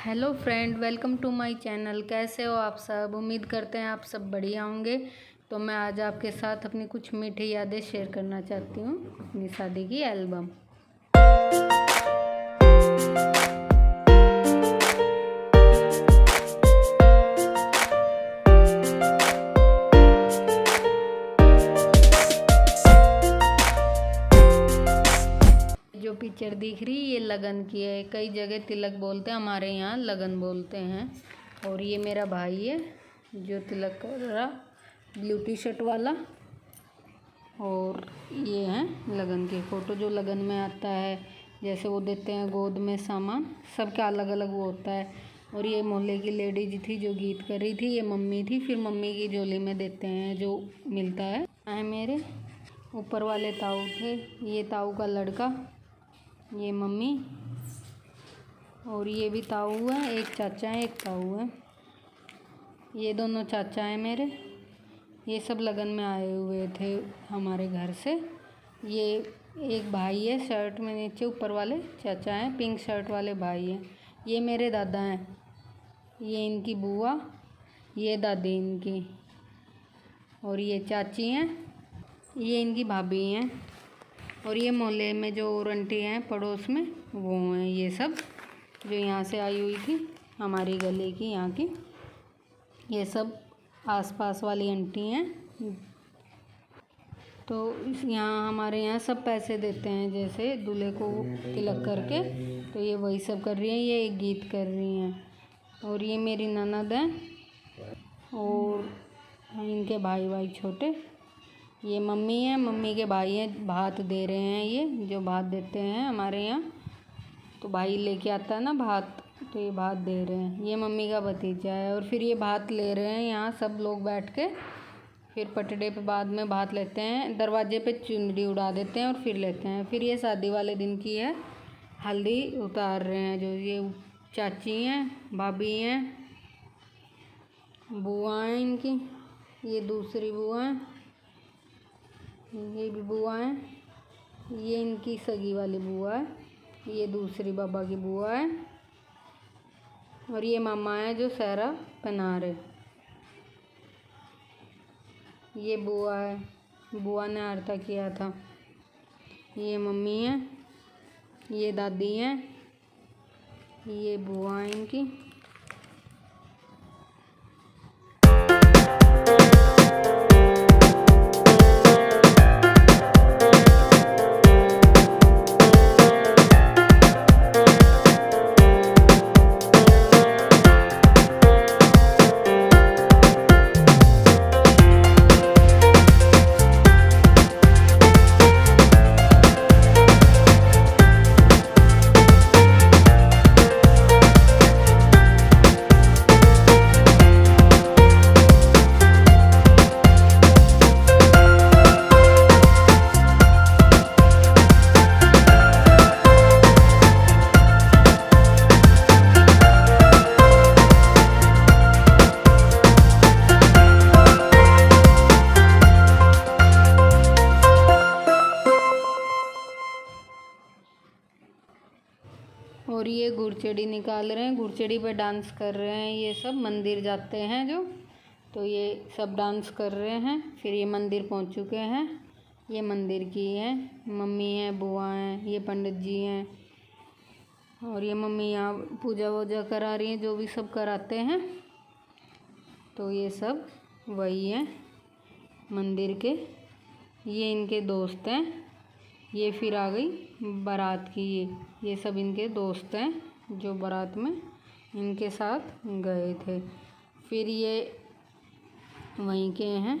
Hello friend, welcome to my channel. कैसे हो आप सब? उम्मीद करते हैं आप सब बढ़िया होंगे। तो मैं आज आपके साथ अपनी कुछ मीठी यादें शेयर करना चाहती हूँ, अपनी शादी की एल्बम। जो पिक्चर दिख रही ये लगन की है। कई जगह तिलक बोलते हैं, हमारे यहाँ लगन बोलते हैं। और ये मेरा भाई है जो तिलक कर रहा, ब्लू टी शर्ट वाला। और ये है लगन की फ़ोटो जो लगन में आता है, जैसे वो देते हैं गोद में सामान, सबका अलग अलग वो होता है। और ये मोहल्ले की लेडीज थी जो गीत कर रही थी, ये मम्मी थी। फिर मम्मी की झोली में देते हैं जो मिलता है मेरे ऊपर वाले ताऊ थे, ये ताऊ का लड़का, ये मम्मी। और ये भी ताऊ है, एक चाचा है एक ताऊ है। ये दोनों चाचा हैं मेरे। ये सब लगन में आए हुए थे हमारे घर से। ये एक भाई है शर्ट में नीचे, ऊपर वाले चाचा हैं, पिंक शर्ट वाले भाई हैं। ये मेरे दादा हैं, ये इनकी बुआ, ये दादी इनकी। और ये चाची हैं, ये इनकी भाभी हैं। और ये मोहल्ले में जो और आंटी हैं पड़ोस में, वो हैं ये सब जो यहाँ से आई हुई थी, हमारी गली की यहाँ की। ये सब आसपास वाली आंटी हैं। तो यहाँ हमारे यहाँ सब पैसे देते हैं, जैसे दूल्हे को तिलक करके। तो ये वही सब कर रही हैं, ये एक गीत कर रही हैं। और ये मेरी ननद है और इनके भाई छोटे। ये मम्मी है, मम्मी के भाई हैं, भात दे रहे हैं। ये जो भात देते हैं हमारे यहाँ, तो भाई लेके आता है ना भात, तो ये भात दे रहे हैं। ये मम्मी का भतीजा है। और फिर ये भात ले रहे हैं यहाँ सब लोग बैठ के। फिर पटड़े पे बाद में भात लेते हैं, दरवाजे पे चुनरी उड़ा देते हैं और फिर लेते हैं। फिर ये शादी वाले दिन की है, हल्दी उतार रहे हैं। जो ये चाची हैं, भाभी हैं, बुआ हैं इनकी, ये दूसरी बुआ हैं, ये भी बुआ है, ये इनकी सगी वाली बुआ है, ये दूसरी बाबा की बुआ है। और ये मामा है जो सहरा पहना रहे, ये बुआ है, बुआ ने आरता किया था। ये मम्मी है, ये दादी है, ये बुआ है इनकी। और ये गुरचड़ी निकाल रहे हैं, गुरचड़ी पे डांस कर रहे हैं। ये सब मंदिर जाते हैं जो, तो ये सब डांस कर रहे हैं। फिर ये मंदिर पहुंच चुके हैं। ये मंदिर की है, मम्मी है, बुआ हैं, ये पंडित जी हैं। और ये मम्मी यहाँ पूजा वूजा करा रही हैं, जो भी सब कराते हैं। तो ये सब वही हैं मंदिर के, ये इनके दोस्त हैं। ये फिर आ गई बारात की, ये सब इनके दोस्त हैं जो बारात में इनके साथ गए थे। फिर ये वहीं के हैं,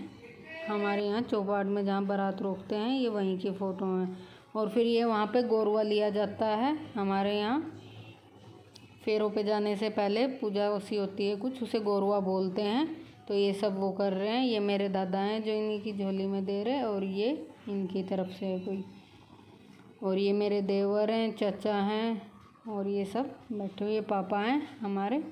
हमारे यहाँ चौपाट में जहाँ बारात रोकते हैं, ये वहीं की फ़ोटो हैं। और फिर ये वहाँ पे गोरवा लिया जाता है हमारे यहाँ। फेरों पे जाने से पहले पूजा उसी होती है कुछ, उसे गोरवा बोलते हैं। तो ये सब वो कर रहे हैं। ये मेरे दादा हैं जो इन्हीं की झोली में दे रहे हैं, और ये इनकी तरफ से है कोई। और ये मेरे देवर हैं, चाचा हैं, और ये सब बैठे हुए पापा हैं हमारे।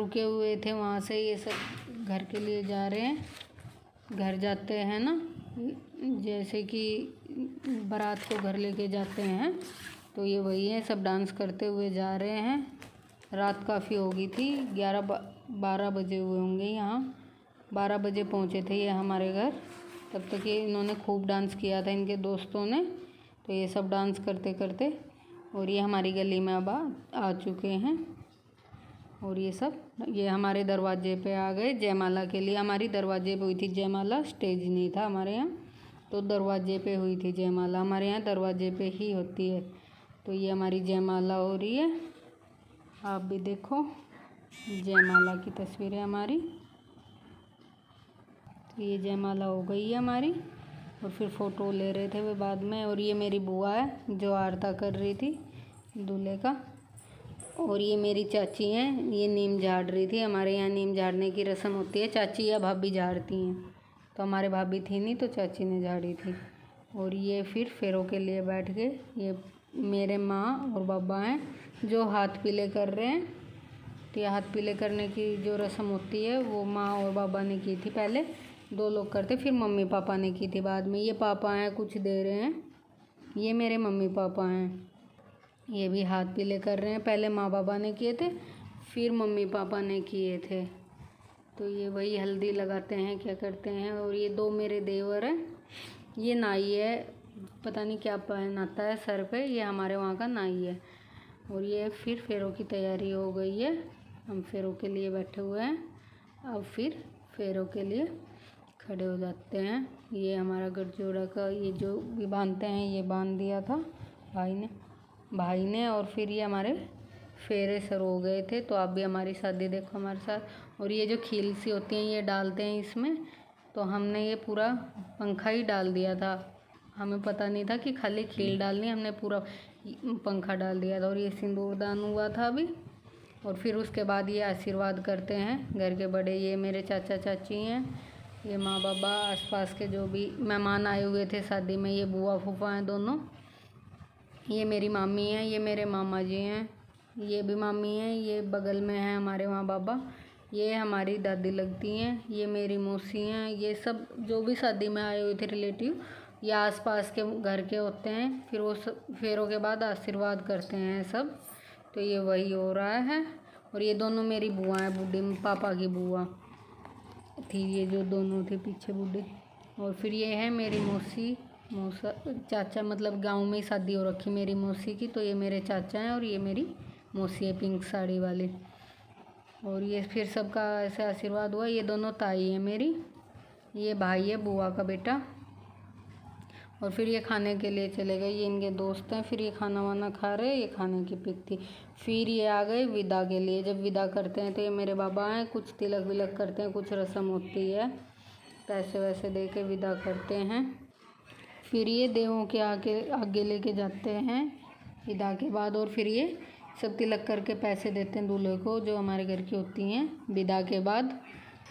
रुके हुए थे वहाँ से ये सब घर के लिए जा रहे हैं। घर जाते हैं ना, जैसे कि बारात को घर लेके जाते हैं, तो ये वही है, सब डांस करते हुए जा रहे हैं। रात काफ़ी हो गई थी, 11-12 बजे हुए होंगे यहाँ। 12 बजे पहुँचे थे ये हमारे घर। तब तक ये इन्होंने खूब डांस किया था इनके दोस्तों ने। तो ये सब डांस करते करते और ये हमारी गली में अब आ चुके हैं। और ये हमारे दरवाजे पे आ गए जयमाला के लिए। हमारी दरवाजे पे हुई थी जयमाला, स्टेज नहीं था हमारे यहाँ, तो दरवाजे पे हुई थी जयमाला। हमारे यहाँ दरवाजे पे ही होती है। तो ये हमारी जयमाला हो रही है, आप भी देखो जयमाला की तस्वीर है हमारी। तो ये जयमाला हो गई है हमारी, और फिर फ़ोटो ले रहे थे वे बाद में। और ये मेरी बुआ है जो आरता कर रही थी दूल्हे का। और ये मेरी चाची हैं, ये नीम झाड़ रही थी। हमारे यहाँ नीम झाड़ने की रस्म होती है, चाची या भाभी झाड़ती हैं। तो हमारे भाभी थी नहीं, तो चाची ने झाड़ी थी। और ये फिर फेरों के लिए बैठ गए। ये मेरे माँ और बाबा हैं जो हाथ पीले कर रहे हैं। तो ये हाथ पीले करने की जो रस्म होती है वो माँ और बाबा ने की थी पहले, 2 लोग करते, फिर मम्मी पापा ने की थी बाद में। ये पापा हैं, कुछ दे रहे हैं, ये मेरे मम्मी पापा हैं। ये भी हाथ पीले कर रहे हैं, पहले माँ बाबा ने किए थे, फिर मम्मी पापा ने किए थे। तो ये वही हल्दी लगाते हैं, क्या करते हैं। और ये 2 मेरे देवर हैं, ये नाई है, पता नहीं क्या पहनाता है सर पे, ये हमारे वहाँ का नाई है। और ये फिर फेरों की तैयारी हो गई है, हम फेरों के लिए बैठे हुए हैं। अब फिर फेरों के लिए खड़े हो जाते हैं। ये हमारा गठजोड़ा का ये जो भी बांधते हैं, ये बांध दिया था भाई ने। और फिर ये हमारे फेरे सर हो गए थे। तो आप भी हमारी शादी देखो हमारे साथ। और ये जो खील सी होती हैं ये डालते हैं इसमें, तो हमने ये पूरा पंखा ही डाल दिया था। हमें पता नहीं था कि खाली खील डालनी, हमने पूरा पंखा डाल दिया था। और ये सिंदूरदान हुआ था अभी। और फिर उसके बाद ये आशीर्वाद करते हैं घर के बड़े। ये मेरे चाचा चाची हैं, ये माँ बाबा, आसपास के जो भी मेहमान आए हुए थे शादी में, ये बुआ फूफा हैं दोनों। ये मेरी मामी हैं, ये मेरे मामा जी हैं, ये भी मामी हैं, ये बगल में हैं हमारे माँ बाबा, ये हमारी दादी लगती हैं, ये मेरी मौसी हैं। ये सब जो भी शादी में आए हुए थे रिलेटिव, ये आसपास के घर के होते हैं। फिर वो सब फेरों के बाद आशीर्वाद करते हैं सब। तो ये वही हो रहा है। और ये दोनों मेरी बुआ हैं, बूढ़ी पापा की बुआ थी, ये जो दोनों थी पीछे बूढ़ी। और फिर ये है मेरी मौसा चाचा, मतलब गांव में ही शादी हो रखी मेरी मौसी की। तो ये मेरे चाचा हैं और ये मेरी मौसी है पिंक साड़ी वाली। और ये फिर सबका ऐसे आशीर्वाद हुआ। ये दोनों ताई है मेरी, ये भाई है बुआ का बेटा। और फिर ये खाने के लिए चले गए, ये इनके दोस्त हैं। फिर ये खाना वाना खा रहे, ये खाने की पिक थी। फिर ये आ गए विदा के लिए। जब विदा करते हैं तो ये मेरे बाबा हैं, कुछ तिलक विलक करते हैं, कुछ रस्म होती है, पैसे वैसे दे के विदा करते हैं। फिर ये देवों के आगे लेके जाते हैं विदा के बाद। और फिर ये सब तिलक करके पैसे देते हैं दूल्हे को, जो हमारे घर की होती हैं, विदा के बाद।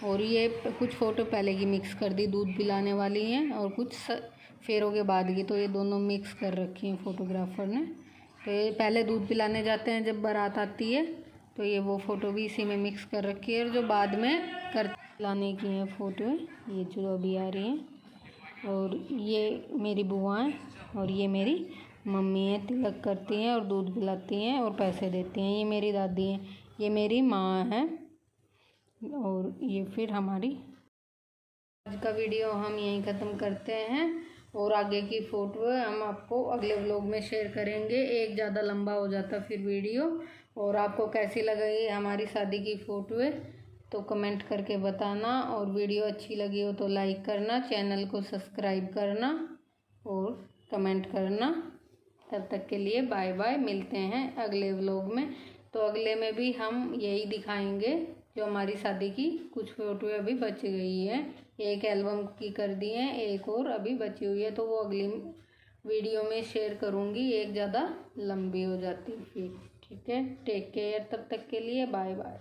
और ये कुछ फ़ोटो पहले की मिक्स कर दी, दूध पिलाने वाली हैं, और कुछ फेरों के बाद की। तो ये दोनों मिक्स कर रखी हैं फोटोग्राफर ने। तो ये पहले दूध पिलाने जाते हैं जब बारात आती है, तो ये वो फ़ोटो भी इसी में मिक्स कर रखी है। और जो बाद में लाने की हैं फ़ोटो, ये जो अभी आ रही हैं। और ये मेरी बुआ हैं और ये मेरी मम्मी हैं, तिलक करती हैं और दूध पिलाती हैं और पैसे देती हैं। ये मेरी दादी हैं, ये मेरी माँ हैं। और ये फिर हमारी आज का वीडियो हम यहीं ख़त्म करते हैं। और आगे की फ़ोटो हम आपको अगले व्लॉग में शेयर करेंगे। एक ज़्यादा लंबा हो जाता फिर वीडियो। और आपको कैसी लगी हमारी शादी की फ़ोटो तो कमेंट करके बताना। और वीडियो अच्छी लगी हो तो लाइक करना, चैनल को सब्सक्राइब करना और कमेंट करना। तब तक के लिए बाय बाय, मिलते हैं अगले व्लॉग में। तो अगले में भी हम यही दिखाएंगे जो हमारी शादी की कुछ फ़ोटो अभी बच गई है। एक एल्बम की कर दी है, एक और अभी बची हुई है, तो वो अगली वीडियो में शेयर करूँगी। एक ज़्यादा लंबी हो जाती फिर। ठीक है, टेक केयर, तब तक के लिए बाय बाय।